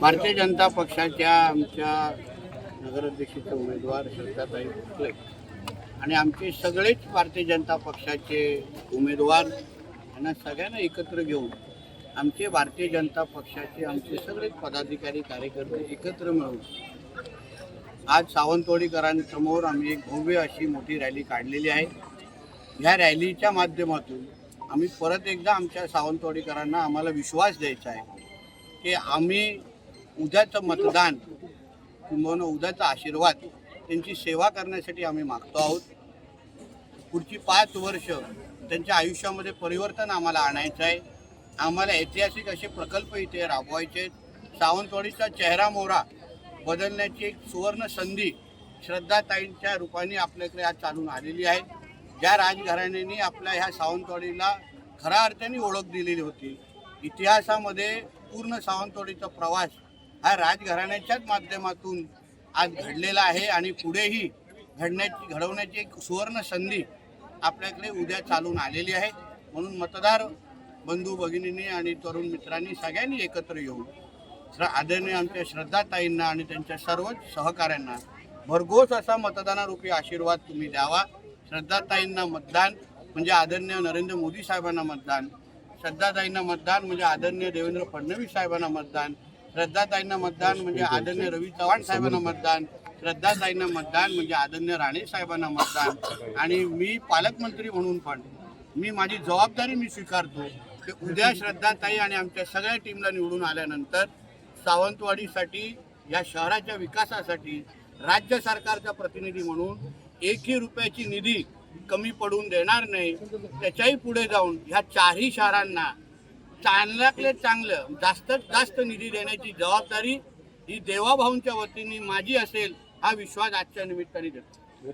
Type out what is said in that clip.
भारतीय जनता पक्षाच्या आमच्या नगराध्यक्षाचे उमेदवार श्रद्धाताई भोसले आणि आमचे सगळेच भारतीय जनता पक्षाचे उमेदवार यांना सगळ्यांना एकत्र घेऊन आमचे भारतीय जनता पक्षाचे आमचे सगळेच पदाधिकारी कार्यकर्ते एकत्र मिळून आज सावंतवाडीकरांसमोर आम्ही एक भव्य अशी मोठी रॅली काढलेली आहे। ह्या रॅलीच्या माध्यमातून आम्ही परत एकदा आमच्या सावंतवाडीकरांना आम्हाला विश्वास द्यायचा आहे की आम्ही उद्याचं मतदान किंवा उद्याचा आशीर्वाद त्यांची सेवा करण्यासाठी आम्ही मागतो आहोत। पुढची 5 वर्ष त्यांच्या आयुष्यामध्ये परिवर्तन आम्हाला आणायचं आहे। आम्हाला ऐतिहासिक असे प्रकल्प इथे राबवायचे आहेत। सावंतवाडीचा चेहरा मोहरा बदलण्याची एक सुवर्ण संधी श्रद्धाताईंच्या रूपाने आपल्याकडे आज चालून आलेली आहे। ज्या राजघराण्याने आपल्या ह्या सावंतवाडीला खऱ्या अर्थाने ओळख दिलेली होती, इतिहासामध्ये पूर्ण सावंतवाडीचा प्रवास हा राजघराण्याच्याच माध्यमातून आज घडलेला आहे आणि पुढेही घडवण्याची एक सुवर्ण संधी आपल्याकडे उद्या चालून आलेली आहे। म्हणून मतदार बंधू भगिनींनी आणि तरुण मित्रांनी सगळ्यांनी एकत्र येऊन आदरणीय आमच्या श्रद्धाताईंना आणि त्यांच्या सर्वच सहकाऱ्यांना भरघोस असा मतदानारूपी आशीर्वाद तुम्ही द्यावा। श्रद्धाताईंना मतदान म्हणजे आदरणीय नरेंद्र मोदी साहेबांना मतदान, श्रद्धाताईंना मतदान म्हणजे आदरणीय देवेंद्र फडणवीस साहेबांना मतदान, श्रद्धाताईंना मतदान म्हणजे आदरणीय रवी चव्हाण साहेबांना मतदान, श्रद्धाताईंना मतदान म्हणजे आदरणीय राणे साहेबांना मतदान। आणि मी पालकमंत्री म्हणून पण मी माझी जबाबदारी मी स्वीकारतो की उद्या श्रद्धाताई आणि आमच्या सगळ्या टीमला निवडून आल्यानंतर सावंतवाडीसाठी या शहराच्या विकासासाठी राज्य सरकारचा प्रतिनिधी म्हणून एकही रुपयाची निधी कमी पडून देणार नाही। त्याच्याही पुढे जाऊन ह्या 4ही शहरांना चांगल्यातले चांगलं जास्तीत जास्त निधी देण्याची जबाबदारी ही देवाभाऊंच्या वतीने माझी असेल हा विश्वास आजच्या निमित्ताने देतो।